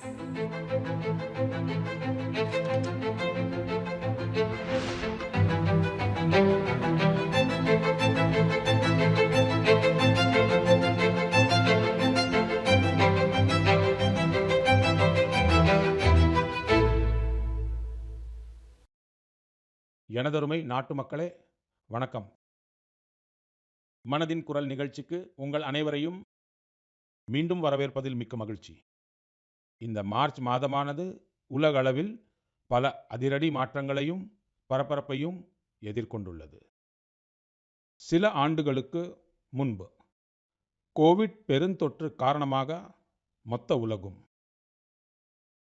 எனதருமை நாட்டு மக்களே, வணக்கம். மனதின் குரல் நிகழ்ச்சிக்கு உங்கள் அனைவரையும் மீண்டும் வரவேற்பதில் மிக்க மகிழ்ச்சி. இந்த மார்ச் மாதமானது உலக அளவில் பல அதிரடி மாற்றங்களையும் பரபரப்பையும் எதிர்கொண்டுள்ளது. சில ஆண்டுகளுக்கு முன்பு கோவிட் பெருந்தொற்று காரணமாக மொத்த உலகும்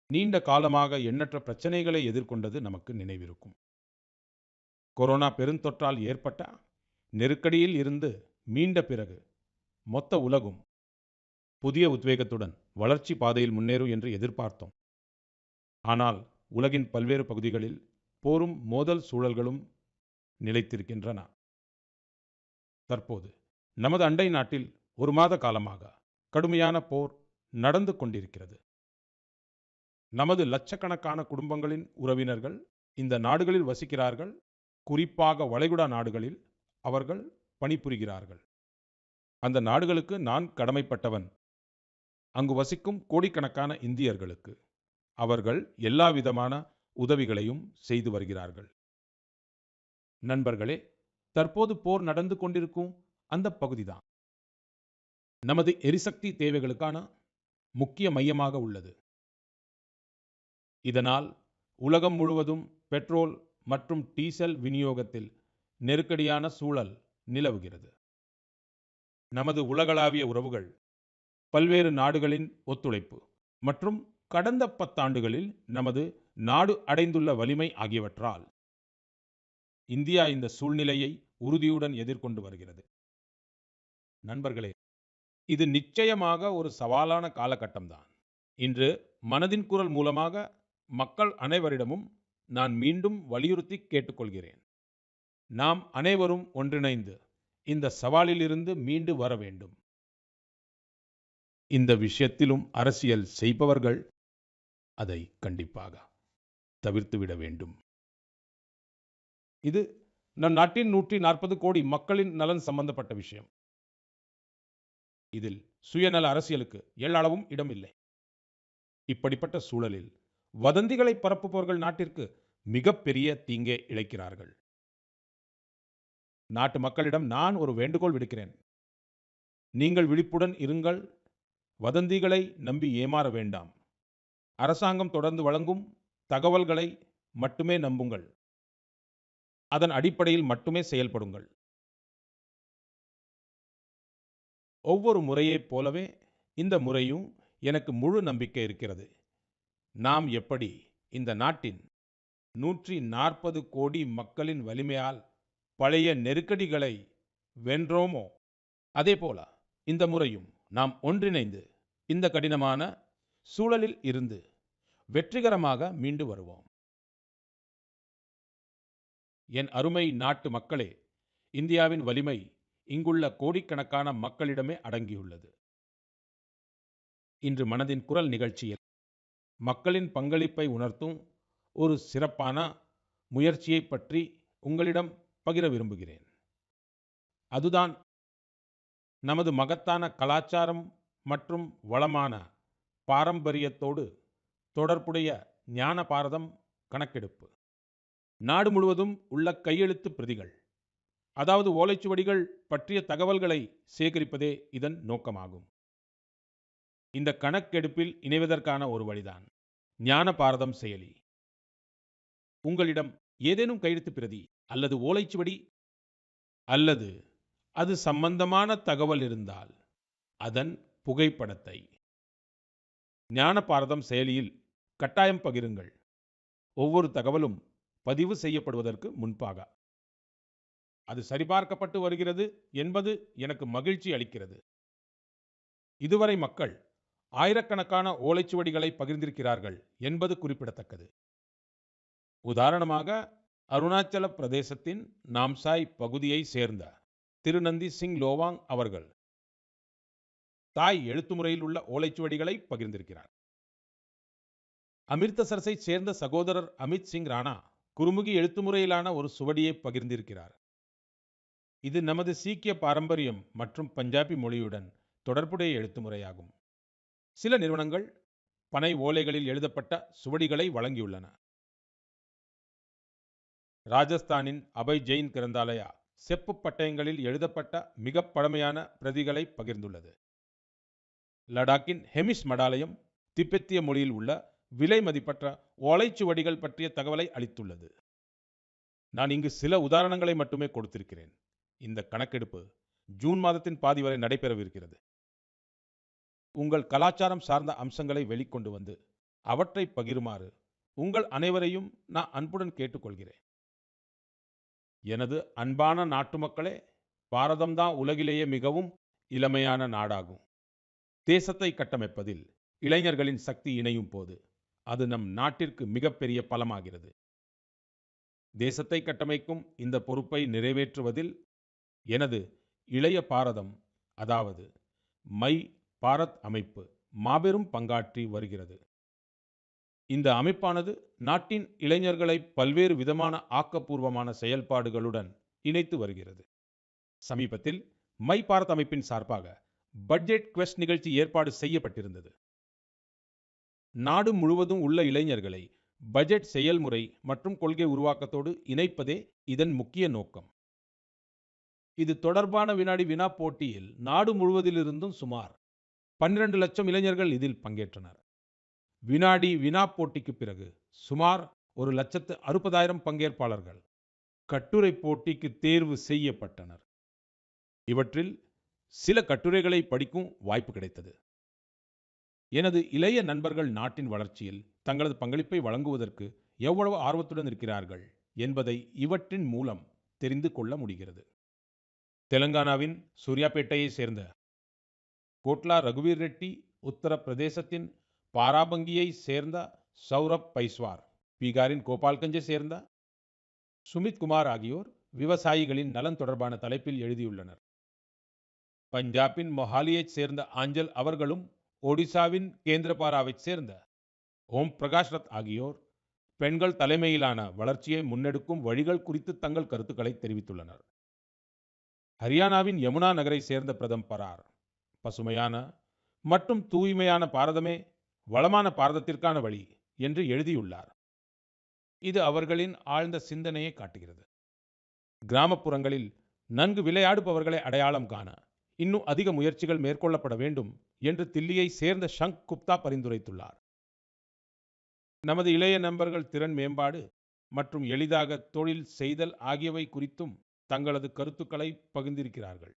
நீண்ட காலமாக எண்ணற்ற பிரச்சனைகளை எதிர்கொண்டது நமக்கு நினைவிருக்கும். கொரோனா பெருந்தொற்றால் ஏற்பட்ட நெருக்கடியில் இருந்து மீண்ட பிறகு மொத்த உலகும் புதிய உத்வேகத்துடன் வளர்ச்சி பாதையில் முன்னேறும் என்று எதிர்பார்த்தோம். ஆனால் உலகின் பல்வேறு பகுதிகளில் போரும் மோதல் சூழல்களும் நிலைத்திருக்கின்றன. தற்போது நமது அண்டை நாட்டில் ஒரு மாத காலமாக கடுமையான போர் நடந்து கொண்டிருக்கிறது. நமது லட்சக்கணக்கான குடும்பங்களின் உறவினர்கள் இந்த நாடுகளில் வசிக்கிறார்கள். குறிப்பாக வளைகுடா நாடுகளில் அவர்கள் பணிபுரிகிறார்கள். அந்த நாடுகளுக்கு நான் கடமைப்பட்டவன். அங்கு வசிக்கும் கோடிக்கணக்கான இந்தியர்களுக்கு அவர்கள் எல்லா விதமான உதவிகளையும் செய்து வருகிறார்கள். நண்பர்களே, தற்போது போர் நடந்து கொண்டிருக்கும் அந்த பகுதிதான் நமது எரிசக்தி தேவைகளுக்கான முக்கிய மையமாக உள்ளது. இதனால் உலகம் முழுவதும் பெட்ரோல் மற்றும் டீசல் விநியோகத்தில் நெருக்கடியான சூழல் நிலவுகிறது. நமது உலகளாவிய உறவுகள், பல்வேறு நாடுகளின் ஒத்துழைப்பு மற்றும் கடந்த 10 ஆண்டுகளில் நமது நாடு அடைந்துள்ள வலிமை ஆகியவற்றால் இந்தியா இந்த சூழ்நிலையை உறுதியுடன் எதிர்கொண்டு வருகிறது. நண்பர்களே, இது நிச்சயமாக ஒரு சவாலான காலகட்டம்தான். இன்று மனதின் குரல் மூலமாக மக்கள் அனைவரிடமும் நான் மீண்டும் வலியுறுத்தி கேட்டுக்கொள்கிறேன். நாம் அனைவரும் ஒன்றிணைந்து இந்த சவாலிலிருந்து மீண்டு வர வேண்டும். இந்த விஷயத்திலும் அரசியல் செய்பவர்கள் அதை கண்டிப்பாக தவிர்த்துவிட வேண்டும். இது நம் நாட்டின் 140 கோடி மக்களின் நலன் சம்பந்தப்பட்ட விஷயம். இதில் சுயநல அரசியலுக்கு எள்ளளவும் இடமில்லை. இப்படிப்பட்ட சூழலில் வதந்திகளை பரப்புபவர்கள் நாட்டிற்கு மிகப்பெரிய தீங்கே இழைக்கிறார்கள். நாட்டு மக்களிடம் நான் ஒரு வேண்டுகோள் விடுக்கிறேன். நீங்கள் விழிப்புடன் இருங்கள். வதந்திகளை நம்பி ஏமாற வேண்டாம். அரசாங்கம் தொடர்ந்து வழங்கும் தகவல்களை மட்டுமே நம்புங்கள். அதன் அடிப்படையில் மட்டுமே செயல்படுங்கள். ஒவ்வொரு முறையைப் போலவே இந்த முறையும் எனக்கு முழு நம்பிக்கை இருக்கிறது. நாம் எப்படி இந்த நாட்டின் 140 கோடி மக்களின் வலிமையால் பழைய நெருக்கடிகளை வென்றோமோ, அதேபோல இந்த முறையும் நாம் ஒன்றிணைந்து இந்த கடினமான சூழலில் இருந்து வெற்றிகரமாக மீண்டு வருவோம். என் அருமை நாட்டு மக்களே, இந்தியாவின் வலிமை இங்குள்ள கோடிக்கணக்கான மக்களிடமே அடங்கியுள்ளது. இன்று மனதின் குரல் நிகழ்ச்சியில் மக்களின் பங்களிப்பை உணர்த்தும் ஒரு சிறப்பான முயற்சியை பற்றி உங்களிடம் பகிர விரும்புகிறேன். அதுதான் நமது மகத்தான கலாச்சாரம் மற்றும் வளமான பாரம்பரியத்தோடு தொடர்புடைய ஞான பாரதம் கணக்கெடுப்பு. நாடு முழுவதும் உள்ள கையெழுத்து பிரதிகள், அதாவது ஓலைச்சுவடிகள் பற்றிய தகவல்களை சேகரிப்பதே இதன் நோக்கமாகும். இந்த கணக்கெடுப்பில் இணைவதற்கான ஒரு வழிதான் ஞான பாரதம் செயலி. உங்களிடம் ஏதேனும் கையெழுத்து பிரதி அல்லது ஓலைச்சுவடி அல்லது அது சம்பந்தமான தகவல் இருந்தால் அதன் புகைப்படத்தை ஞான பாரதம் செயலியில் கட்டாயம் பகிருங்கள். ஒவ்வொரு தகவலும் பதிவு செய்யப்படுவதற்கு முன்பாக அது சரிபார்க்கப்பட்டு வருகிறது என்பது எனக்கு மகிழ்ச்சி அளிக்கிறது. இதுவரை மக்கள் ஆயிரக்கணக்கான ஓலைச்சுவடிகளை பகிர்ந்திருக்கிறார்கள் என்பது குறிப்பிடத்தக்கது. உதாரணமாக, அருணாச்சல பிரதேசத்தின் நாம்சாய் பகுதியை சேர்ந்த திருநந்தி சிங் லோவாங் அவர்கள் தாய் எழுத்துமுறையில் உள்ள ஓலைச்சுவடிகளை பகிர்ந்திருக்கிறார். அமிர்தசரஸைச் சேர்ந்த சகோதரர் அமித் சிங் ராணா குருமுகி எழுத்துமுறையிலான ஒரு சுவடியை பகிர்ந்திருக்கிறார். இது நமது சீக்கிய பாரம்பரியம் மற்றும் பஞ்சாபி மொழியுடன் தொடர்புடைய எழுத்துமுறையாகும். சில நிறுவனங்கள் பனை ஓலைகளில் எழுதப்பட்ட சுவடிகளை வழங்கியுள்ளன. ராஜஸ்தானின் அபய் ஜெயின் கிரந்தாலயா செப்பு பட்டயங்களில் எழுதப்பட்ட மிக பழமையான பிரதிகளை பகிர்ந்துள்ளது. லடாக்கின் ஹெமிஸ் மடாலயம் திபெத்திய மொழியில் உள்ள விலை மதிப்பற்ற ஓலைச்சுவடிகள் பற்றிய தகவலை அளித்துள்ளது. நான் இங்கு சில உதாரணங்களை மட்டுமே கொடுத்திருக்கிறேன். இந்த கணக்கெடுப்பு ஜூன் மாதத்தின் பாதி வரை நடைபெறவிருக்கிறது. உங்கள் கலாச்சாரம் சார்ந்த அம்சங்களை வெளிக்கொண்டு வந்து அவற்றை பகிருமாறு உங்கள் அனைவரையும் நான் அன்புடன் கேட்டுக்கொள்கிறேன். எனது அன்பான நாட்டு மக்களே, பாரதம்தான் உலகிலேயே மிகவும் இளமையான நாடாகும். தேசத்தை கட்டமைப்பதில் இளைஞர்களின் சக்தி இணையும் போது அது நம் நாட்டிற்கு மிகப்பெரிய பலமாகிறது. தேசத்தை கட்டமைக்கும் இந்த பொறுப்பை நிறைவேற்றுவதில் எனது இளைய பாரதம், அதாவது மை பாரத் அமைப்பு மாபெரும் பங்காற்றி வருகிறது. இந்த அமைப்பானது நாட்டின் இளைஞர்களை பல்வேறு விதமான ஆக்கப்பூர்வமான செயல்பாடுகளுடன் இணைத்து வருகிறது. சமீபத்தில் மை பாரத் அமைப்பின் சார்பாக பட்ஜெட் குவெஸ்ட் நிகழ்ச்சி ஏற்பாடு செய்யப்பட்டிருந்தது. நாடு முழுவதும் உள்ள இளைஞர்களை பட்ஜெட் செயல்முறை மற்றும் கொள்கை உருவாக்கத்தோடு இணைப்பதே இதன் முக்கிய நோக்கம். இது தொடர்பான வினாடி வினா போட்டியில் நாடு முழுவதிலிருந்தும் சுமார் 12 லட்சம் இளைஞர்கள் இதில் பங்கேற்றனர். வினாடி வினா போட்டிக்கு பிறகு சுமார் 1,60,000 பங்கேற்பாளர்கள் கட்டுரை போட்டிக்கு தேர்வு செய்யப்பட்டனர். இவற்றில் சில கட்டுரைகளை படிக்கும் வாய்ப்பு கிடைத்தது. எனது இளைய நண்பர்கள் நாட்டின் வளர்ச்சியில் தங்களது பங்களிப்பை வழங்குவதற்கு எவ்வளவு ஆர்வத்துடன் இருக்கிறார்கள் என்பதை இவற்றின் மூலம் தெரிந்து கொள்ள முடிகிறது. தெலங்கானாவின் சூர்யாபேட்டையை சேர்ந்த கோட்லா ரகுவீர் ரெட்டி, உத்தரப்பிரதேசத்தின் பாராபங்கியை சேர்ந்த சௌரப் பைஸ்வார், பீகாரின் கோபால்கஞ்சை சேர்ந்த சுமித் குமார் ஆகியோர் விவசாயிகளின் நலன் தொடர்பான தலைப்பில் எழுதியுள்ளனர். பஞ்சாபின் மொஹாலியைச் சேர்ந்த ஆஞ்சல் அவர்களும் ஒடிசாவின் கேந்திரபாராவைச் சேர்ந்த ஓம் பிரகாஷ் ரத் ஆகியோர் பெண்கள் தலைமையிலான வளர்ச்சியை முன்னெடுக்கும் வழிகள் குறித்து தங்கள் கருத்துக்களை தெரிவித்துள்ளனர். ஹரியானாவின் யமுனா நகரை சேர்ந்த பிரதம் பரார், பசுமையான மற்றும் தூய்மையான பாரதமே வளமான பாரதத்திற்கான வழி என்று எழுதியுள்ளார். இது அவர்களின் ஆழ்ந்த சிந்தனையை காட்டுகிறது. கிராமப்புறங்களில் நன்கு விளையாடுபவர்களை அடையாளம் காண இன்னும் அதிக முயற்சிகள் மேற்கொள்ளப்பட வேண்டும் என்று தில்லியை சேர்ந்த ஷங்க் குப்தா பரிந்துரைத்துள்ளார். நமது இளைய நண்பர்கள் திறன் மேம்பாடு மற்றும் எளிதாக தொழில் செய்தல் ஆகியவை குறித்தும் தங்களது கருத்துக்களை பகிர்ந்திருக்கிறார்கள்.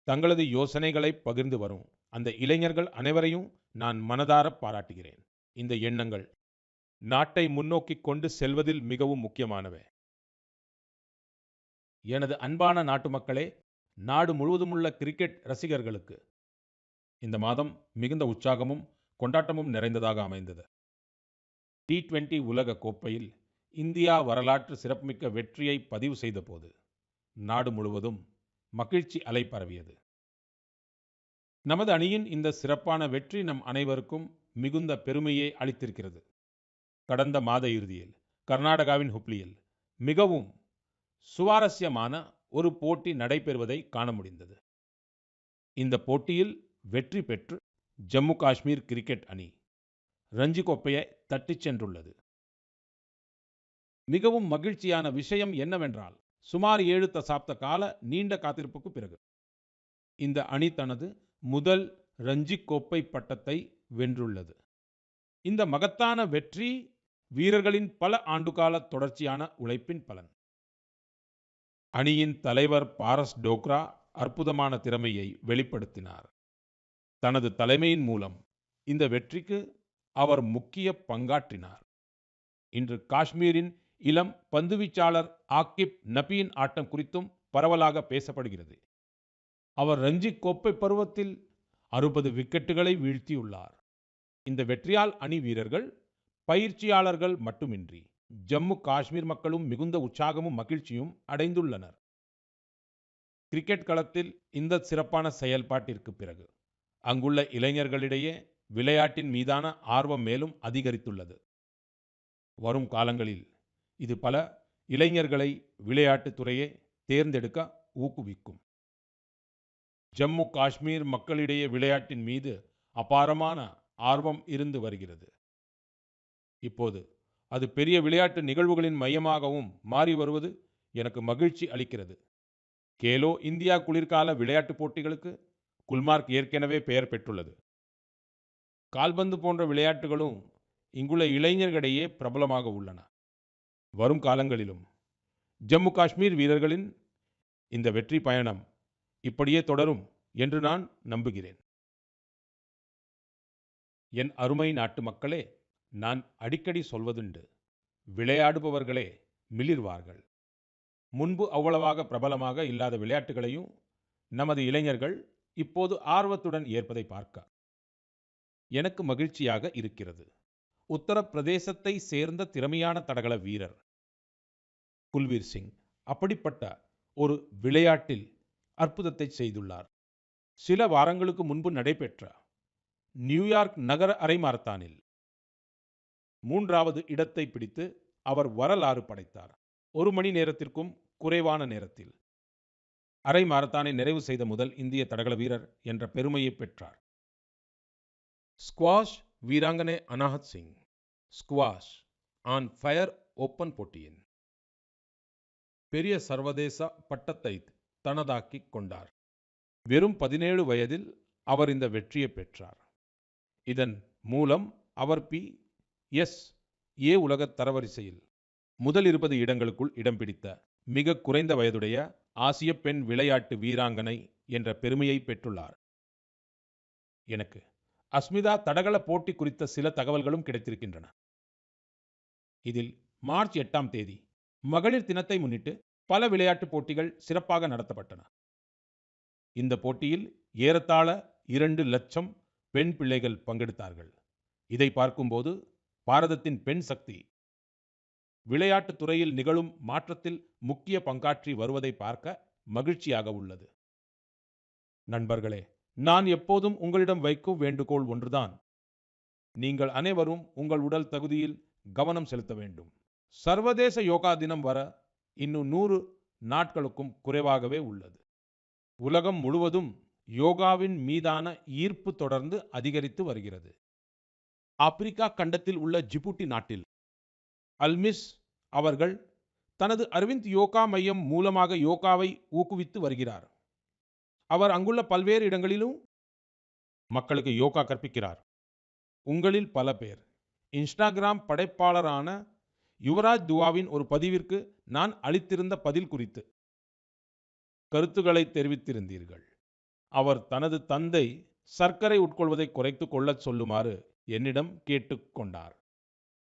தங்களது யோசனைகளை பகிர்ந்து வரும் அந்த இளைஞர்கள் அனைவரையும் நான் மனதார பாராட்டுகிறேன். இந்த எண்ணங்கள் நாட்டை முன்னோக்கி கொண்டு செல்வதில் மிகவும் முக்கியமானவை. எனது அன்பான நாட்டு மக்களே, நாடு முழுவதும் உள்ள கிரிக்கெட் ரசிகர்களுக்கு இந்த மாதம் மிகுந்த உற்சாகமும் கொண்டாட்டமும் நிறைந்ததாக அமைந்தது. T20 உலக கோப்பையில் இந்தியா வரலாற்று சிறப்புமிக்க வெற்றியை பதிவு செய்த போது நாடு முழுவதும் மகிழ்ச்சி அலை பரவியது. நமது அணியின் இந்த சிறப்பான வெற்றி நம் அனைவருக்கும் மிகுந்த பெருமையை அளித்திருக்கிறது. கடந்த மாத இறுதியில் கர்நாடகாவின் ஹுப்ளியில் மிகவும் சுவாரஸ்யமான ஒரு போட்டி நடைபெறுவதை காண முடிந்தது. இந்த போட்டியில் வெற்றி பெற்று ஜம்மு காஷ்மீர் கிரிக்கெட் அணி ரஞ்சி கோப்பையை தட்டிச் சென்றுள்ளது. மிகவும் மகிழ்ச்சியான விஷயம் என்னவென்றால், சுமார் 7 தசாப்த கால நீண்ட காத்திருப்புக்கு பிறகு இந்த அணி தனது முதல் ரஞ்சி கோப்பை பட்டத்தை வென்றுள்ளது. இந்த மகத்தான வெற்றி வீரர்களின் பல ஆண்டுகால தொடர்ச்சியான உழைப்பின் பலன். அணியின் தலைவர் பாரஸ் டோக்ரா அற்புதமான திறமையை வெளிப்படுத்தினார். தனது தலைமையின் மூலம் இந்த வெற்றிக்கு அவர் முக்கிய பங்காற்றினார். இன்று காஷ்மீரின் இளம் பந்துவீச்சாளர் ஆக்கிப் நபியின் ஆட்டம் குறித்தும் பரவலாக பேசப்படுகிறது. அவர் ரஞ்சி கோப்பை பருவத்தில் 60 விக்கெட்டுகளை வீழ்த்தியுள்ளார். இந்த வெற்றியால் அணி வீரர்கள், பயிற்சியாளர்கள் மட்டுமின்றி ஜம்மு காஷ்மீர் மக்களும் மிகுந்த உற்சாகமும் மகிழ்ச்சியும் அடைந்துள்ளனர். கிரிக்கெட் களத்தில் இந்த சிறப்பான செயல்பாட்டிற்கு பிறகு அங்குள்ள இளைஞர்களிடையே விளையாட்டின் மீதான ஆர்வம் மேலும் அதிகரித்துள்ளது. வரும் காலங்களில் இது பல இளைஞர்களை விளையாட்டுத் துறையை தேர்ந்தெடுக்க ஊக்குவிக்கும். ஜம்மு காஷ்மீர் மக்களிடையே விளையாட்டின் மீது அபாரமான ஆர்வம் இருந்து வருகிறது. இப்போது அது பெரிய விளையாட்டு நிகழ்வுகளின் மையமாகவும் மாறி வருவது எனக்கு மகிழ்ச்சி அளிக்கிறது. கேலோ இந்தியா குளிர்கால விளையாட்டுப் போட்டிகளுக்கு குல்மார்க் ஏற்கனவே பெயர் பெற்றுள்ளது. கால்பந்து போன்ற விளையாட்டுகளும் இங்குள்ள இளைஞர்களிடையே பிரபலமாக உள்ளன. வரும் காலங்களிலும் ஜம்மு காஷ்மீர் வீரர்களின் இந்த வெற்றி பயணம் இப்படியே தொடரும் என்று நான் நம்புகிறேன். என் அருமை நாட்டு மக்களே, நான் அடிக்கடி சொல்வதுண்டு, விளையாடுபவர்களே மிளிர்வார்கள். முன்பு அவ்வளவாக பிரபலமாக இல்லாத விளையாட்டுகளையும் நமது இளைஞர்கள் இப்போது ஆர்வத்துடன் ஏற்பதை பார்க்க எனக்கு மகிழ்ச்சியாக இருக்கிறது. உத்தரப்பிரதேசத்தை சேர்ந்த திறமையான தடகள வீரர் குல்வீர் சிங் அப்படிப்பட்ட ஒரு விளையாட்டில் அற்புதத்தை செய்துள்ளார். சில வாரங்களுக்கு முன்பு நடைபெற்ற நியூயார்க் நகர அரை மாரத்தானில் 3வது இடத்தை பிடித்து அவர் வரலாறு படைத்தார். 1 மணி நேரத்திற்கும் குறைவான நேரத்தில் அரை மாரத்தானை நிறைவு செய்த முதல் இந்திய தடகள வீரர் என்ற பெருமையை பெற்றார். ஸ்குவாஷ் வீராங்கனை Anahat Singh squash on fire open போட்டியின் பெரிய சர்வதேச பட்டத்தை தனதாக்கிக் கொண்டார். வெறும் 17 வயதில் அவர் இந்த வெற்றியை பெற்றார். இதன் மூலம் அவர் PSA உலக தரவரிசையில் முதல் 20 இடங்களுக்குள் இடம் பிடித்த மிக குறைந்த வயதுடைய ஆசிய பெண் விளையாட்டு வீராங்கனை என்ற பெருமையை பெற்றுள்ளார். எனக்கு அஸ்மிதா தடகள போட்டி குறித்த சில தகவல்களும் கிடைத்திருக்கின்றன. இதில் மார்ச் 8ஆம் தேதி மகளிர் தினத்தை முன்னிட்டு பல விளையாட்டுப் போட்டிகள் சிறப்பாக நடத்தப்பட்டன. இந்த போட்டியில் ஏறத்தாழ 2 லட்சம் பெண் பிள்ளைகள் பங்கெடுத்தார்கள். இதை பார்க்கும்போது பாரதத்தின் பெண் சக்தி விளையாட்டுத் துறையில் நிகழும் மாற்றத்தில் முக்கிய பங்காற்றி வருவதை பார்க்க மகிழ்ச்சியாக உள்ளது. நண்பர்களே, நான் எப்போதும் உங்களிடம் வைக்கும் வேண்டுகோள் ஒன்றுதான். நீங்கள் அனைவரும் உங்கள் உடல் தகுதியில் கவனம் செலுத்த வேண்டும். சர்வதேச யோகா தினம் வர இன்னும் 100 நாட்களுக்கும் குறைவாகவே உள்ளது. உலகம் முழுவதும் யோகாவின் மீதான ஈர்ப்பு தொடர்ந்து அதிகரித்து வருகிறது. ஆப்பிரிக்கா கண்டத்தில் உள்ள ஜிபூட்டி நாட்டில் அல்மிஸ் அவர்கள் தனது அரவிந்த் யோகா மையம் மூலமாக யோகாவை ஊக்குவித்து வருகிறார். அவர் அங்குள்ள பல்வேறு இடங்களிலும் மக்களுக்கு யோகா கற்பிக்கிறார். உங்களில் பல பேர் இன்ஸ்டாகிராம் படைப்பாளரான யுவராஜ் துவாவின் ஒரு பதிவிற்கு நான் அளித்திருந்த பதில் குறித்து கருத்துக்களை தெரிவித்திருந்தீர்கள். அவர் தனது தந்தை சர்க்கரை உட்கொள்வதை குறைத்து கொள்ளச் சொல்லுமாறு என்னிடம் கேட்டுக்கொண்டார்.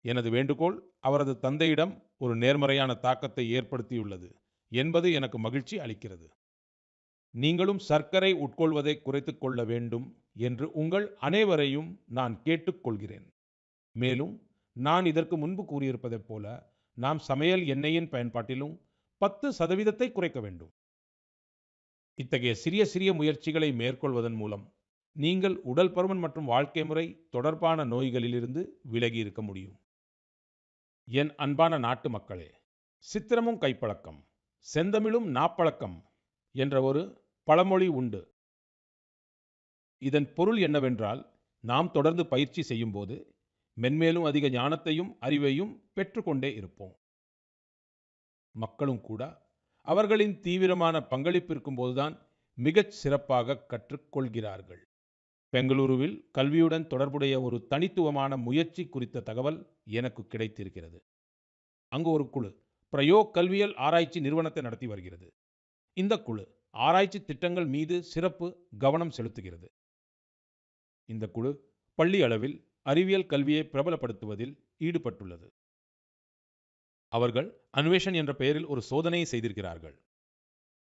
எனது வேண்டுகோள் அவரது தந்தையிடம் ஒரு நேர்மறையான தாக்கத்தை ஏற்படுத்தியுள்ளது என்பது எனக்கு மகிழ்ச்சி அளிக்கிறது. நீங்களும் சர்க்கரை உட்கொள்வதை குறைத்துக் கொள்ள வேண்டும் என்று உங்கள் அனைவரையும் நான் கேட்டுக்கொள்கிறேன். மேலும் நான் இதற்கு முன்பு கூறியிருப்பதைப் போல நாம் சமையல் எண்ணெயின் பயன்பாட்டிலும் 10% குறைக்க வேண்டும். இத்தகைய சிறிய சிறிய முயற்சிகளை மேற்கொள்வதன் மூலம் நீங்கள் உடல் பருமன் மற்றும் வாழ்க்கை முறை தொடர்பான நோய்களிலிருந்து விலகி இருக்க முடியும். என் அன்பான நாட்டு மக்களே, சித்திரமும் கைப்பழக்கம் செந்தமிழும் நாப்பழக்கம் என்ற ஒரு பழமொழி உண்டு. இதன் பொருள் என்னவென்றால், நாம் தொடர்ந்து பயிற்சி செய்யும் போது மென்மேலும் அதிக ஞானத்தையும் அறிவையும் பெற்றுக்கொண்டே இருப்போம். மக்களும் கூட அவர்களின் தீவிரமான பங்களிப்பு இருக்கும்போதுதான் மிகச் சிறப்பாக கற்றுக்கொள்கிறார்கள். பெங்களூருவில் கல்வியுடன் தொடர்புடைய ஒரு தனித்துவமான முயற்சி குறித்த தகவல் எனக்கு கிடைத்திருக்கிறது. அங்கு ஒரு குழு பிரயோக் கல்வியல் ஆராய்ச்சி நிறுவனத்தை நடத்தி வருகிறது. இந்த குழு ஆராய்ச்சி திட்டங்கள் மீது சிறப்பு கவனம் செலுத்துகிறது. இந்த குழு பள்ளி அளவில் அறிவியல் கல்வியை பிரபலப்படுத்துவதில் ஈடுபட்டுள்ளது. அவர்கள் அன்வேஷன் என்ற பெயரில் ஒரு சோதனையை செய்திருக்கிறார்கள்.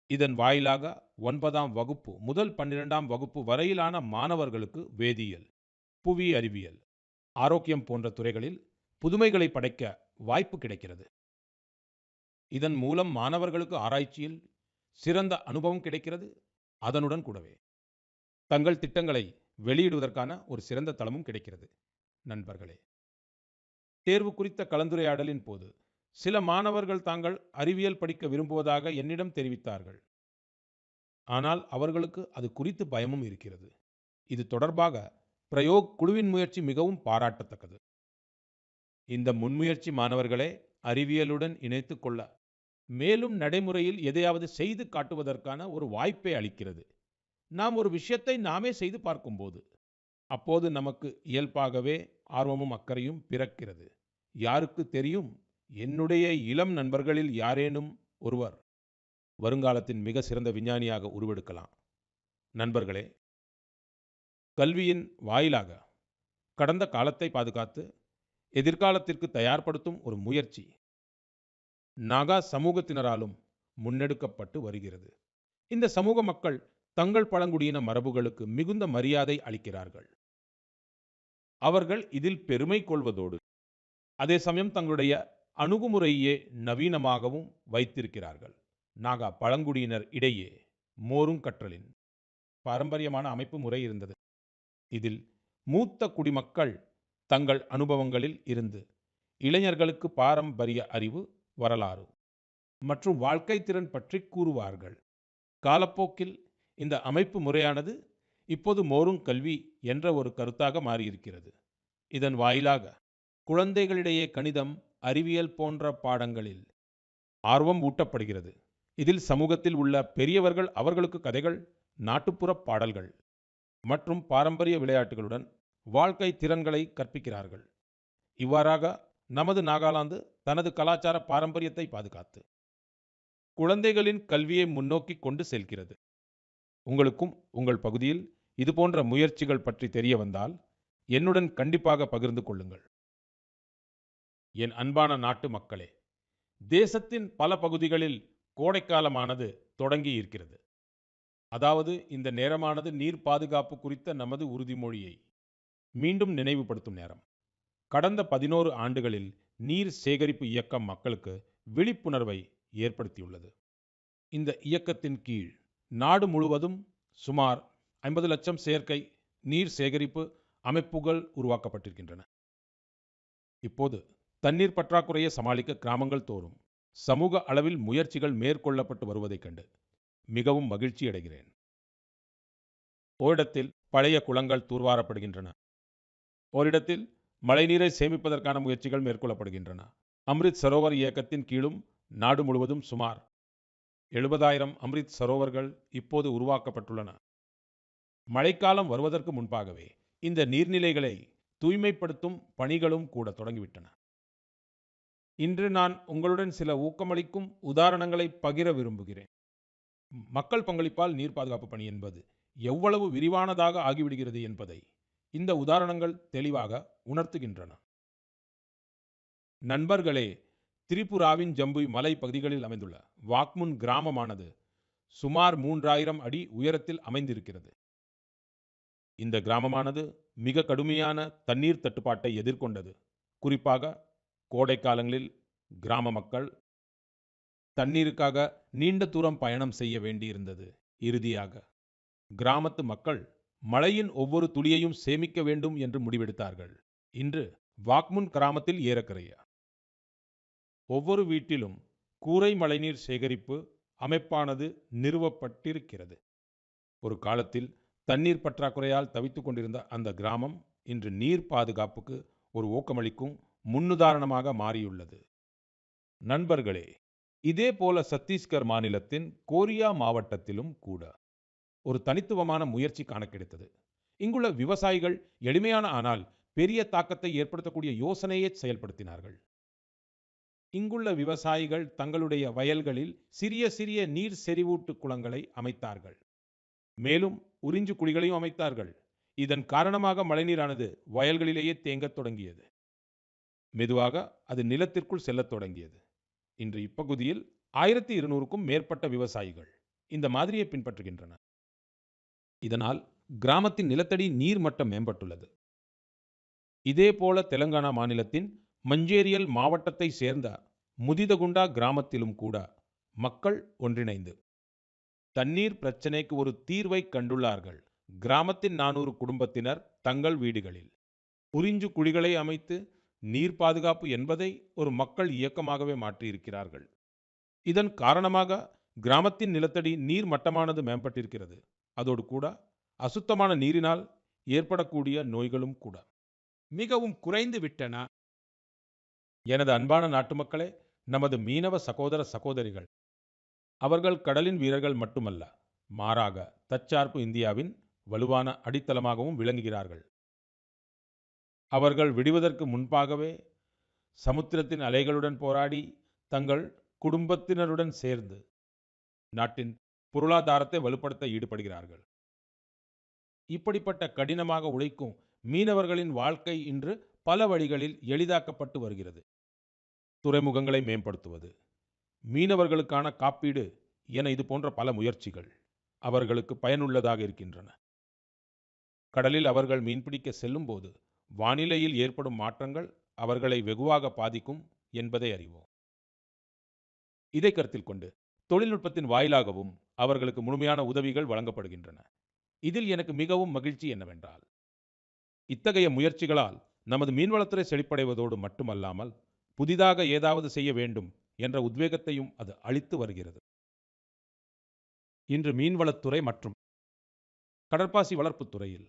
இதன் வாயிலாக 9ஆம் வகுப்பு முதல் 12ஆம் வகுப்பு வரையிலான மாணவர்களுக்கு வேதியியல், புவி அறிவியல், ஆரோக்கியம் போன்ற துறைகளில் புதுமைகளை படைக்க வாய்ப்பு கிடைக்கிறது. இதன் மூலம் மாணவர்களுக்கு ஆராய்ச்சியில் சிறந்த அனுபவம் கிடைக்கிறது. அதனுடன் கூடவே தங்கள் திட்டங்களை வெளியிடுவதற்கான ஒரு சிறந்த தளமும் கிடைக்கிறது. நண்பர்களே, தேர்வு குறித்த கலந்துரையாடலின் போது சில மாணவர்கள் தாங்கள் அறிவியல் படிக்க விரும்புவதாக என்னிடம் தெரிவித்தார்கள். ஆனால் அவர்களுக்கு அது குறித்து பயமும் இருக்கிறது. இது தொடர்பாக பிரயோக் குழுவின் முயற்சி மிகவும் பாராட்டத்தக்கது. இந்த முன்முயற்சி மாணவர்களை அறிவியலுடன் இணைத்துக் கொள்ள, மேலும் நடைமுறையில் எதையாவது செய்து காட்டுவதற்கான ஒரு வாய்ப்பை அளிக்கிறது. நாம் ஒரு விஷயத்தை நாமே செய்து பார்க்கும்போது, அப்போது நமக்கு இயல்பாகவே ஆர்வமும் அக்கறையும் பிறக்கிறது. யாருக்கு தெரியும், என்னுடைய இளம் நண்பர்களில் யாரேனும் ஒருவர் வருங்காலத்தின் மிக சிறந்த விஞ்ஞானியாக உருவெடுக்கலாம். நண்பர்களே, கல்வியின் வாயிலாக கடந்த காலத்தை பாதுகாத்து எதிர்காலத்திற்கு தயார்படுத்தும் ஒரு முயற்சி நாகா சமூகத்தினராலும் முன்னெடுக்கப்பட்டு வருகிறது. இந்த சமூக மக்கள் தங்கள் பழங்குடியின மரபுகளுக்கு மிகுந்த மரியாதை அளிக்கிறார்கள். அவர்கள் இதில் பெருமை கொள்வதோடு அதே சமயம் தங்களுடைய அணுகுமுறையே நவீனமாகவும் வைத்திருக்கிறார்கள். நாகா பழங்குடியினர் இடையே மோரும் கற்றலின் பாரம்பரியமான அமைப்பு முறை இருந்தது. இதில் மூத்த குடிமக்கள் தங்கள் அனுபவங்களில் இருந்து இளைஞர்களுக்கு பாரம்பரிய அறிவு, வரலாறு மற்றும் வாழ்க்கை திறன் பற்றி கூறுவார்கள். காலப்போக்கில் இந்த அமைப்பு முறையானது இப்போது மோரும் கல்வி என்ற ஒரு கருத்தாக மாறியிருக்கிறது. இதன் வாயிலாக குழந்தைகளிடையே கணிதம், அறிவியல் போன்ற பாடங்களில் ஆர்வம் ஊட்டப்படுகிறது. இதில் சமூகத்தில் உள்ள பெரியவர்கள் அவர்களுக்கு கதைகள், நாட்டுப்புற பாடல்கள் மற்றும் பாரம்பரிய விளையாட்டுகளுடன் வாழ்க்கை திறன்களை கற்பிக்கிறார்கள். இவ்வாறாக நமது நாகாலாந்து தனது கலாச்சார பாரம்பரியத்தை பாதுகாத்து குழந்தைகளின் கல்வியை முன்னோக்கி கொண்டு செல்கிறது. உங்களுக்கும் உங்கள் பகுதியில் இதுபோன்ற முயற்சிகள் பற்றி தெரிய வந்தால் என்னுடன் கண்டிப்பாக பகிர்ந்து கொள்ளுங்கள். என் அன்பான நாட்டு மக்களே, தேசத்தின் பல பகுதிகளில் கோடைக்காலமானது தொடங்கி இருக்கிறது. அதாவது இந்த நேரமானது நீர் பாதுகாப்பு குறித்த நமது உறுதிமொழியை மீண்டும் நினைவுபடுத்தும் நேரம். கடந்த 11 ஆண்டுகளில் நீர் சேகரிப்பு இயக்கம் மக்களுக்கு விழிப்புணர்வை ஏற்படுத்தியுள்ளது. இந்த இயக்கத்தின் கீழ் நாடு முழுவதும் சுமார் 50 லட்சம் செயற்கை நீர் சேகரிப்பு அமைப்புகள் உருவாக்கப்பட்டிருக்கின்றன. இப்போது தண்ணீர் பற்றாக்குறையை சமாளிக்க கிராமங்கள் தோறும் சமூக அளவில் முயற்சிகள் மேற்கொள்ளப்பட்டு வருவதைக் கண்டு மிகவும் மகிழ்ச்சி அடைகிறேன். ஓரிடத்தில் பழைய குளங்கள் தூர்வாரப்படுகின்றன. ஓரிடத்தில் மழைநீரை சேமிப்பதற்கான முயற்சிகள் மேற்கொள்ளப்படுகின்றன. அம்ரித் சரோவர் இயக்கத்தின் கீழும் நாடு முழுவதும் சுமார் 70,000 அம்ரித் சரோவர்கள் இப்போது உருவாக்கப்பட்டுள்ளன. மழைக்காலம் வருவதற்கு முன்பாகவே இந்த நீர்நிலைகளை தூய்மைப்படுத்தும் பணிகளும் கூட தொடங்கிவிட்டன. இன்று நான் உங்களுடன் சில ஊக்கமளிக்கும் உதாரணங்களை பகிர விரும்புகிறேன். மக்கள் பங்களிப்பால் நீர் பாதுகாப்பு பணி என்பது எவ்வளவு விரிவானதாக ஆகிவிடுகிறது என்பதை இந்த உதாரணங்கள் தெளிவாக உணர்த்துகின்றன. நண்பர்களே, திரிபுராவின் ஜம்புய் மலை பகுதிகளில் அமைந்துள்ள வாக்முன் கிராமமானது சுமார் 3000 அடி உயரத்தில் அமைந்திருக்கிறது. இந்த கிராமமானது மிக கடுமையான தண்ணீர் தட்டுப்பாட்டை எதிர்கொண்டது. குறிப்பாக கோடை காலங்களில் கிராம மக்கள் தண்ணீருக்காக நீண்ட தூரம் பயணம் செய்ய வேண்டியிருந்தது. இறுதியாக கிராமத்து மக்கள் மழையின் ஒவ்வொரு துளியையும் சேமிக்க வேண்டும் என்று முடிவெடுத்தார்கள். இன்று வாக்முன் கிராமத்தில் ஏறக்குறைய ஒவ்வொரு வீட்டிலும் கூரை மழைநீர் சேகரிப்பு அமைப்பானது நிறுவப்பட்டிருக்கிறது. ஒரு காலத்தில் தண்ணீர் பற்றாக்குறையால் தவித்துக் கொண்டிருந்த அந்த கிராமம் இன்று நீர் பாதுகாப்புக்கு ஒரு ஊக்கமளிக்கும் முன்னுதாரணமாக மாறியுள்ளது. நண்பர்களே, இதேபோல சத்தீஸ்கர் மாநிலத்தின் கோரியா மாவட்டத்திலும் கூட ஒரு தனித்துவமான முயற்சி காண கிடைத்தது. இங்குள்ள விவசாயிகள் எளிமையான ஆனால் பெரிய தாக்கத்தை ஏற்படுத்தக்கூடிய யோசனையை செயல்படுத்தினார்கள். இங்குள்ள விவசாயிகள் தங்களுடைய வயல்களில் சிறிய சிறிய நீர் செறிவூட்டு குளங்களை அமைத்தார்கள். மேலும் உறிஞ்சு குழிகளையும் அமைத்தார்கள். இதன் காரணமாக மழைநீரானது வயல்களிலேயே தேங்கத் தொடங்கியது. மெதுவாக அது நிலத்திற்குள் செல்லத் தொடங்கியது. இன்று இப்பகுதியில் 1200க்கும் மேற்பட்ட விவசாயிகள் இந்த மாதிரியை பின்பற்றுகின்றனர். இதனால் கிராமத்தின் நிலத்தடி நீர் மட்டம் மேம்பட்டுள்ளது. இதேபோல தெலங்கானா மாநிலத்தின் மஞ்சேரியல் மாவட்டத்தை சேர்ந்த முதிதகுண்டா கிராமத்திலும் கூட மக்கள் ஒன்றிணைந்து தண்ணீர் பிரச்சினைக்கு ஒரு தீர்வை கண்டுள்ளார்கள். கிராமத்தின் 400 குடும்பத்தினர் தங்கள் வீடுகளில் உறிஞ்சு குழிகளை அமைத்து நீர் பாதுகாப்பு என்பதை ஒரு மக்கள் இயக்கமாகவே மாற்றியிருக்கிறார்கள். இதன் காரணமாக கிராமத்தின் நிலத்தடி நீர் மட்டமானது மேம்பட்டிருக்கிறது. அதோடு கூட அசுத்தமான நீரினால் ஏற்படக்கூடிய நோய்களும் கூட மிகவும் குறைந்து விட்டன. எனது அன்பான நாட்டு மக்களே, நமது மீனவ சகோதர சகோதரிகள் அவர்கள் கடலின் வீரர்கள் மட்டுமல்ல, மாறாக தற்சார்பு இந்தியாவின் வலுவான அடித்தளமாகவும் விளங்குகிறார்கள். அவர்கள் விடுவதற்கு முன்பாகவே சமுத்திரத்தின் அலைகளுடன் போராடி தங்கள் குடும்பத்தினருடன் சேர்ந்து நாட்டின் பொருளாதாரத்தை வலுப்படுத்த ஈடுபடுகிறார்கள். இப்படிப்பட்ட கடினமாக உழைக்கும் மீனவர்களின் வாழ்க்கை இன்று பல வழிகளில் எளிதாக்கப்பட்டு வருகிறது. துறைமுகங்களை மேம்படுத்துவது, மீனவர்களுக்கான காப்பீடு என இது போன்ற பல முயற்சிகள் அவர்களுக்கு பயனுள்ளதாக இருக்கின்றன. கடலில் அவர்கள் மீன்பிடிக்க செல்லும்போது வானிலையில் ஏற்படும் மாற்றங்கள் அவர்களை வெகுவாக பாதிக்கும் என்பதை அறிவோம். இதை கருத்தில் கொண்டு தொழில்நுட்பத்தின் வாயிலாகவும் அவர்களுக்கு முழுமையான உதவிகள் வழங்கப்படுகின்றன. இதில் எனக்கு மிகவும் மகிழ்ச்சி என்னவென்றால், இத்தகைய முயற்சிகளால் நமது மீன்வளத்துறை செழிப்படைவதோடு மட்டுமல்லாமல் புதிதாக ஏதாவது செய்ய வேண்டும் என்ற உத்வேகத்தையும் அது அளித்து வருகிறது. இன்று மீன்வளத்துறை மற்றும் கடற்பாசி வளர்ப்புத் துறையில்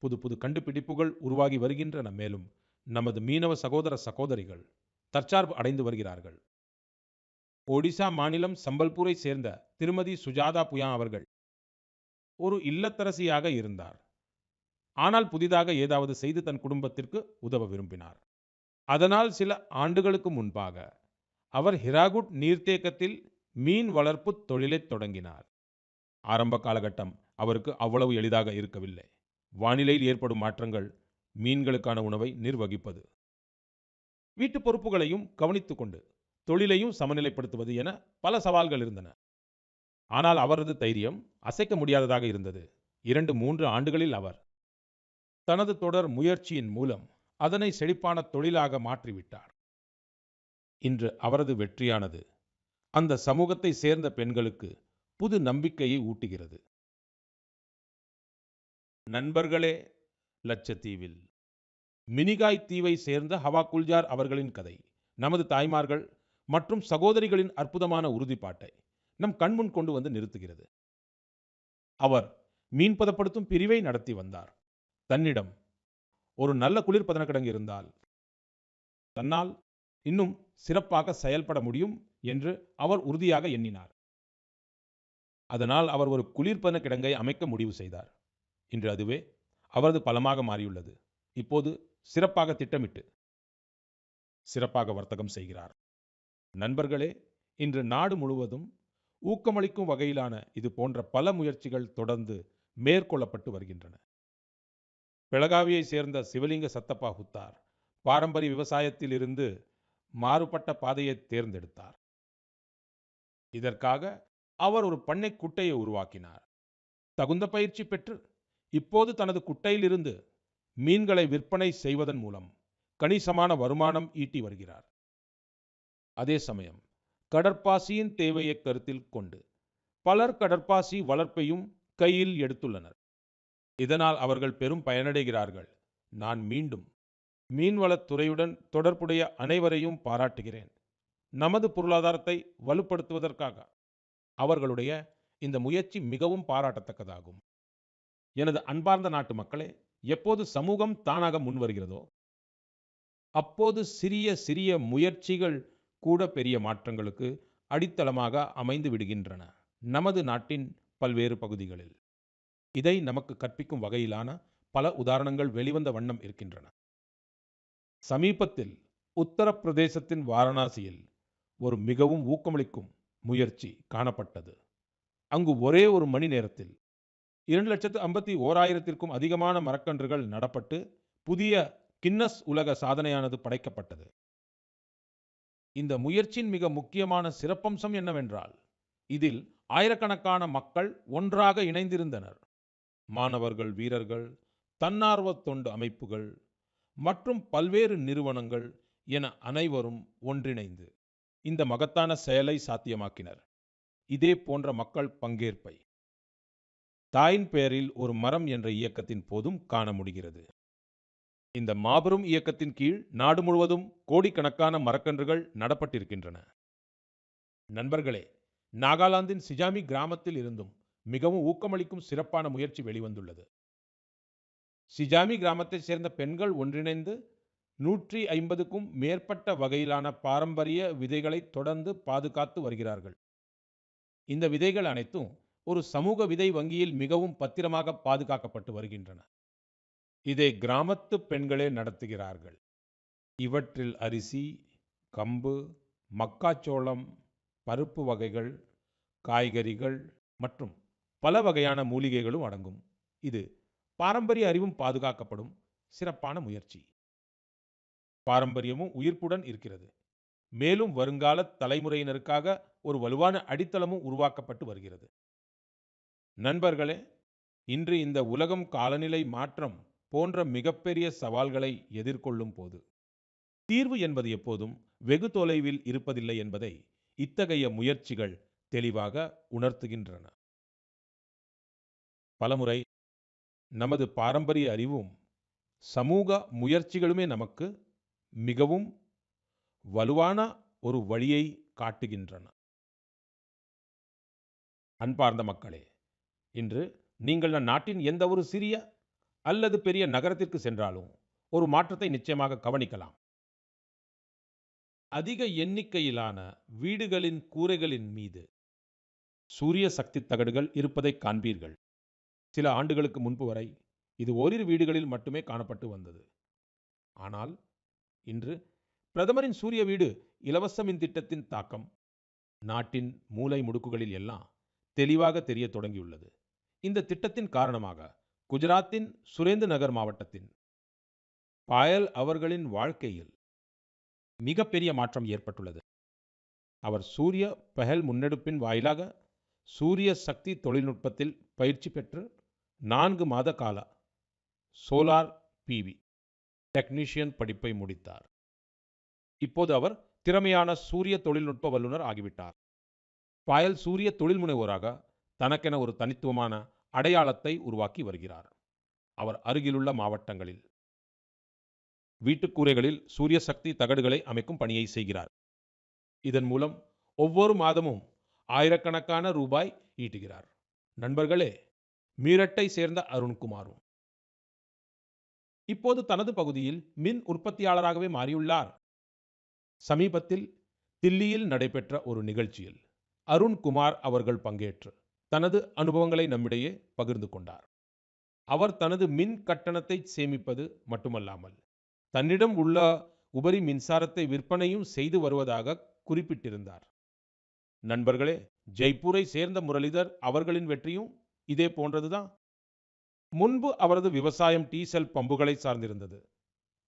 புது புது கண்டுபிடிப்புகள் உருவாகி வருகின்றன. மேலும் நமது மீனவ சகோதர சகோதரிகள் தற்சார்பு அடைந்து வருகிறார்கள். ஒடிசா மாநிலம் சம்பல்பூரை சேர்ந்த திருமதி சுஜாதா புயா அவர்கள் ஒரு இல்லத்தரசியாக இருந்தார். ஆனால் புதிதாக ஏதாவது செய்து தன் குடும்பத்திற்கு உதவ விரும்பினார். அதனால் சில ஆண்டுகளுக்கு முன்பாக அவர் ஹிராகுட் நீர்த்தேக்கத்தில் மீன் வளர்ப்பு தொழிலை தொடங்கினார். ஆரம்ப காலகட்டம் அவருக்கு அவ்வளவு எளிதாக இருக்கவில்லை. வானிலையில் ஏற்படும் மாற்றங்கள், மீன்களுக்கான உணவை நிர்வகிப்பது, வீட்டு பொறுப்புகளையும் கவனித்துக் கொண்டு தொழிலையும் சமநிலைப்படுத்துவது என பல சவால்கள் இருந்தன. ஆனால் அவரது தைரியம் அசைக்க முடியாததாக இருந்தது. 2-3 ஆண்டுகளில் அவர் தனது தொடர் முயற்சியின் மூலம் அதனை செழிப்பான தொழிலாக மாற்றிவிட்டார். இன்று அவரது வெற்றியானது அந்த சமூகத்தை சேர்ந்த பெண்களுக்கு புது நம்பிக்கையை ஊட்டுகிறது. நண்பர்களே, லட்சத்தீவில் மினிகாய் தீவை சேர்ந்த ஹவா குல்ஜார் அவர்களின் கதை நமது தாய்மார்கள் மற்றும் சகோதரிகளின் அற்புதமான உறுதிப்பாட்டை நம் கண்முன் கொண்டு வந்து நிறுத்துகிறது. அவர் மீன் பதப்படுத்தும் பிரிவை நடத்தி வந்தார். தன்னிடம் ஒரு நல்ல குளிர்பதன கிடங்கு இருந்தால் தன்னால் இன்னும் சிறப்பாக செயல்பட முடியும் என்று அவர் உறுதியாக எண்ணினார். அதனால் அவர் ஒரு குளிர்பதன கிடங்கை அமைக்க முடிவு செய்தார். இன்று அதுவே அவரது பலமாக மாறியுள்ளது. இப்போது சிறப்பாக திட்டமிட்டு சிறப்பாக வர்த்தகம் செய்கிறார். நண்பர்களே, இன்று நாடு முழுவதும் ஊக்கமளிக்கும் வகையிலான இது போன்ற பல முயற்சிகள் தொடர்ந்து மேற்கொள்ளப்பட்டு வருகின்றன. பெலகாவியை சேர்ந்த சிவலிங்க சத்தப்பா ஹுத்தார் பாரம்பரிய விவசாயத்தில் இருந்து மாறுபட்ட பாதையை தேர்ந்தெடுத்தார். இதற்காக அவர் ஒரு பண்ணை குட்டையை உருவாக்கினார். தகுந்த பயிற்சி பெற்று இப்போது தனது குட்டையிலிருந்து மீன்களை விற்பனை செய்வதன் மூலம் கணிசமான வருமானம் ஈட்டி வருகிறார். அதே சமயம் கடற்பாசியின் தேவையை கருத்தில் கொண்டு பலர் கடற்பாசி வளர்ப்பையும் கையில் எடுத்துள்ளனர். இதனால் அவர்கள் பெரும் பயனடைகிறார்கள். நான் மீண்டும் மீன்வளத்துறையுடன் தொடர்புடைய அனைவரையும் பாராட்டுகிறேன். நமது பொருளாதாரத்தை வலுப்படுத்துவதற்காக அவர்களுடைய இந்த முயற்சி மிகவும் பாராட்டத்தக்கதாகும். எனது அன்பார்ந்த நாட்டு மக்களே, எப்போது சமூகம் தானாக முன்வருகிறதோ அப்போது சிறிய சிறிய முயற்சிகள் கூட பெரிய மாற்றங்களுக்கு அடித்தளமாக அமைந்து விடுகின்றன. நமது நாட்டின் பல்வேறு பகுதிகளில் இதை நமக்கு கற்பிக்கும் வகையிலான பல உதாரணங்கள் வெளிவந்த வண்ணம் இருக்கின்றன. சமீபத்தில் உத்தரப்பிரதேசத்தின் வாரணாசியில் ஒரு மிகவும் ஊக்கமளிக்கும் முயற்சி காணப்பட்டது. அங்கு ஒரே ஒரு மணி நேரத்தில் 2,51,000க்கும் அதிகமான மரக்கன்றுகள் நடப்பட்டு புதிய கின்னஸ் உலக சாதனையானது படைக்கப்பட்டது. இந்த முயற்சியின் மிக முக்கியமான சிறப்பம்சம் என்னவென்றால், இதில் ஆயிரக்கணக்கான மக்கள் ஒன்றாக இணைந்திருந்தனர். மாணவர்கள், வீரர்கள், தன்னார்வ தொண்டு அமைப்புகள் மற்றும் பல்வேறு நிறுவனங்கள் என அனைவரும் ஒன்றிணைந்து இந்த மகத்தான செயலை சாத்தியமாக்கினர். இதே போன்ற மக்கள் பங்கேற்பை தாயின் பெயரில் ஒரு மரம் என்ற இயக்கத்தின் போதும் காண முடிகிறது. இந்த மாபெரும் இயக்கத்தின் கீழ் நாடு முழுவதும் கோடிக்கணக்கான மரக்கன்றுகள் நடப்பட்டிருக்கின்றன. நண்பர்களே, நாகாலாந்தின் சிஜாமி கிராமத்தில் இருந்தும் மிகவும் ஊக்கமளிக்கும் சிறப்பான முயற்சி வெளிவந்துள்ளது. சிஜாமி கிராமத்தைச் சேர்ந்த பெண்கள் ஒன்றிணைந்து 150க்கும் மேற்பட்ட வகையிலான பாரம்பரிய விதைகளை தொடர்ந்து பாதுகாத்து வருகிறார்கள். இந்த விதைகள் அனைத்தும் ஒரு சமூக விதை வங்கியில் மிகவும் பத்திரமாக பாதுகாக்கப்பட்டு வருகின்றன. இதை கிராமத்து பெண்களே நடத்துகிறார்கள். இவற்றில் அரிசி, கம்பு, மக்காச்சோளம், பருப்பு வகைகள், காய்கறிகள் மற்றும் பல வகையான மூலிகைகளும் அடங்கும். இது பாரம்பரிய அறிவும் பாதுகாக்கப்படும் சிறப்பான முயற்சி. பாரம்பரியமும் உயிர்ப்புடன் இருக்கிறது. மேலும் வருங்கால தலைமுறையினருக்காக ஒரு வலுவான அடித்தளமும் உருவாக்கப்பட்டு வருகிறது. நண்பர்களே, இன்று இந்த உலகம் காலநிலை மாற்றம் போன்ற மிகப்பெரிய சவால்களை எதிர்கொள்ளும் போது தீர்வு என்பது எப்போதும் வெகு தொலைவில் இருப்பதில்லை என்பதை இத்தகைய முயற்சிகள் தெளிவாக உணர்த்துகின்றன. பலமுறை நமது பாரம்பரிய அறிவும் சமூக முயற்சிகளுமே நமக்கு மிகவும் வலுவான ஒரு வழியை காட்டுகின்றன. அன்பார்ந்த மக்களே, இன்று நீங்கள் நாட்டின் எந்த ஒரு சிறிய அல்லது பெரிய நகரத்திற்கு சென்றாலும் ஒரு மாற்றத்தை நிச்சயமாக கவனிக்கலாம். அதிக எண்ணிக்கையிலான வீடுகளின் கூரைகளின் மீது சூரிய சக்தி தகடுகள் இருப்பதை காண்பீர்கள். சில ஆண்டுகளுக்கு முன்பு வரை இது ஓரிரு வீடுகளில் மட்டுமே காணப்பட்டு வந்தது. ஆனால் இன்று பிரதமரின் சூரிய வீடு இலவச மின் திட்டத்தின் தாக்கம் நாட்டின் மூலை முடுக்குகளில் எல்லாம் தெளிவாக தெரிய தொடங்கியுள்ளது. இந்த திட்டத்தின் காரணமாக குஜராத்தின் சுரேந்து நகர் மாவட்டத்தின் பாயல் அவர்களின் வாழ்க்கையில் மிகப்பெரிய மாற்றம் ஏற்பட்டுள்ளது. அவர் சூரிய பஹல் முன்னெடுப்பின் வாயிலாக சூரிய சக்தி தொழில்நுட்பத்தில் பயிற்சி பெற்று 4 மாத கால சோலார் பிவி டெக்னீஷியன் படிப்பை முடித்தார். இப்போது அவர் திறமையான சூரிய தொழில்நுட்ப வல்லுநர் ஆகிவிட்டார். பாயல் சூரிய தொழில் முனைவோராக தனக்கென ஒரு தனித்துவமான அடையாளத்தை உருவாக்கி வருகிறார். அவர் அருகிலுள்ள மாவட்டங்களில் வீட்டுக்கூரைகளில் சூரிய சக்தி தகடுகளை அமைக்கும் பணியை செய்கிறார். இதன் மூலம் ஒவ்வொரு மாதமும் ஆயிரக்கணக்கான ரூபாய் ஈட்டுகிறார். நண்பர்களே, மீரட்டை சேர்ந்த அருண்குமாரும் இப்போது தனது பகுதியில் மின் உற்பத்தியாளராகவே மாறியுள்ளார். சமீபத்தில் தில்லியில் நடைபெற்ற ஒரு நிகழ்ச்சியில் அருண்குமார் அவர்கள் பங்கேற்று தனது அனுபவங்களை நம்மிடையே பகிர்ந்து கொண்டார். அவர் தனது மின் கட்டணத்தை சேமிப்பது மட்டுமல்லாமல் தன்னிடம் உள்ள உபரி மின்சாரத்தை விற்பனையும் செய்து வருவதாக குறிப்பிட்டிருந்தார். நண்பர்களே, ஜெய்ப்பூரை சேர்ந்த முரளிதர் அவர்களின் வெற்றியும் இதே போன்றதுதான். முன்பு அவரது விவசாயம் டீசல் பம்புகளை சார்ந்திருந்தது.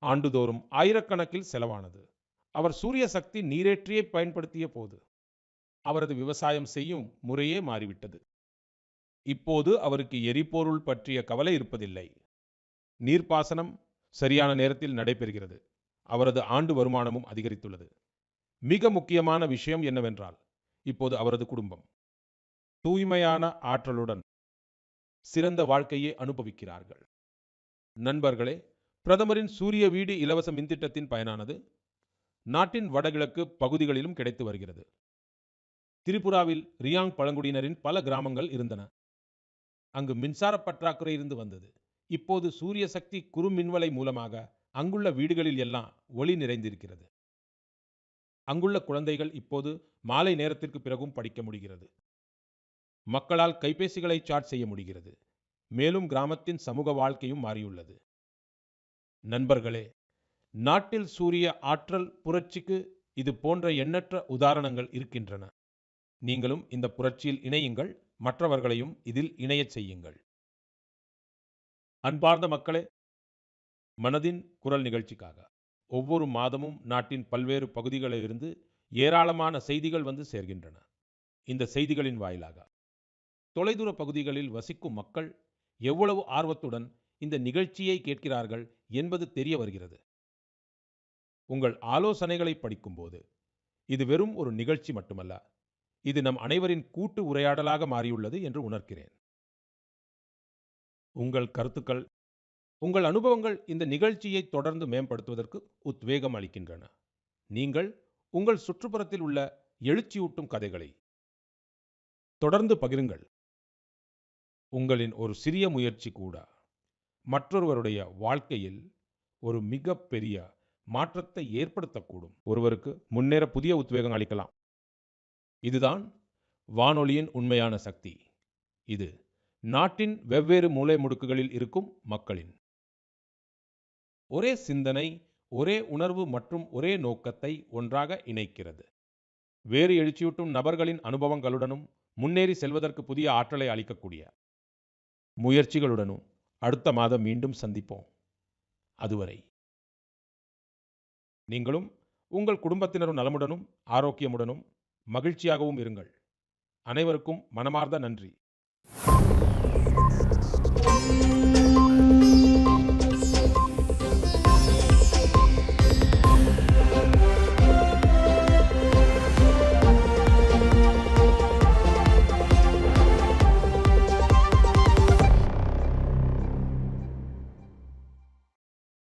ஆண்டுதோறும் ஆயிரக்கணக்கில் செலவானது. அவர் சூரிய சக்தி நீரேற்றியை பயன்படுத்திய போது அவரது விவசாயம் செய்யும் முறையே மாறிவிட்டது. இப்போது அவருக்கு எரிபொருள் பற்றிய கவலை இருப்பதில்லை. நீர்ப்பாசனம் சரியான நேரத்தில் நடைபெறுகிறது. அவரது ஆண்டு வருமானமும் அதிகரித்துள்ளது. மிக முக்கியமான விஷயம் என்னவென்றால், இப்போது அவரது குடும்பம் தூய்மையான ஆற்றலுடன் சிறந்த வாழ்க்கையை அனுபவிக்கிறார்கள். நண்பர்களே, பிரதமரின் சூரிய வீடு இலவச மின்திட்டத்தின் பயனானது நாட்டின் வடகிழக்கு பகுதிகளிலும் கிடைத்து வருகிறது. திரிபுராவில் ரியாங் பழங்குடியினரின் பல கிராமங்கள் இருந்தன. அங்கு மின்சார பற்றாக்குறை இருந்து வந்தது. இப்போது சூரிய சக்தி குறு மின்வலை மூலமாக அங்குள்ள வீடுகளில் எல்லாம் ஒளி நிறைந்திருக்கிறது. அங்குள்ள குழந்தைகள் இப்போது மாலை நேரத்திற்கு பிறகும் படிக்க முடிகிறது. மக்களால் கைபேசிகளை சார்ஜ் செய்ய முடிகிறது. மேலும் கிராமத்தின் சமூக வாழ்க்கையும் மாறியுள்ளது. நண்பர்களே, நாட்டில் சூரிய ஆற்றல் புரட்சிக்கு இது போன்ற எண்ணற்ற உதாரணங்கள் இருக்கின்றன. நீங்களும் இந்த புரட்சியில் இணையுங்கள், மற்றவர்களையும் இதில் இணையச் செய்யுங்கள். அன்பார்ந்த மக்களே, மனதின் குரல் நிகழ்ச்சிக்காக ஒவ்வொரு மாதமும் நாட்டின் பல்வேறு பகுதிகளிலிருந்து ஏராளமான செய்திகள் வந்து சேர்கின்றன. இந்த செய்திகளின் வாயிலாக தொலைதூர பகுதிகளில் வசிக்கும் மக்கள் எவ்வளவு ஆர்வத்துடன் இந்த நிகழ்ச்சியை கேட்கிறார்கள் என்பது தெரிய வருகிறது. உங்கள் ஆலோசனைகளை படிக்கும்போது இது வெறும் ஒரு நிகழ்ச்சி மட்டுமல்ல, இது நம் அனைவரின் கூட்டு உரையாடலாக மாறியுள்ளது என்று உணர்கிறேன். உங்கள் கருத்துக்கள், உங்கள் அனுபவங்கள் இந்த நிகழ்ச்சியை தொடர்ந்து மேம்படுத்துவதற்கு உத்வேகம் அளிக்கின்றன. நீங்கள் உங்கள் சுற்றுப்புறத்தில் உள்ள எழுச்சியூட்டும் கதைகளை தொடர்ந்து பகிருங்கள். உங்களின் ஒரு சிறிய முயற்சி கூட மற்றொருவருடைய வாழ்க்கையில் ஒரு மிகப்பெரிய மாற்றத்தை ஏற்படுத்தக்கூடும். ஒருவருக்கு முன்னேற புதிய உத்வேகம் அளிக்கலாம். இதுதான் வானொலியின் உண்மையான சக்தி. இது நாட்டின் வெவ்வேறு மூலை முடுக்குகளில் இருக்கும் மக்களின் ஒரே சிந்தனை, ஒரே உணர்வு மற்றும் ஒரே நோக்கத்தை ஒன்றாக இணைக்கிறது. வேறு எழுச்சியூட்டும் நபர்களின் அனுபவங்களுடனும் முன்னேறி செல்வதற்கு புதிய ஆற்றலை அளிக்கக்கூடிய முயற்சிகளுடனும் அடுத்த மாதம் மீண்டும் சந்திப்போம். அதுவரை நீங்களும் உங்கள் குடும்பத்தினரும் நலமுடனும் ஆரோக்கியமுடனும் மகிழ்ச்சியாகவும் இருங்கள். அனைவருக்கும் மனமார்ந்த நன்றி.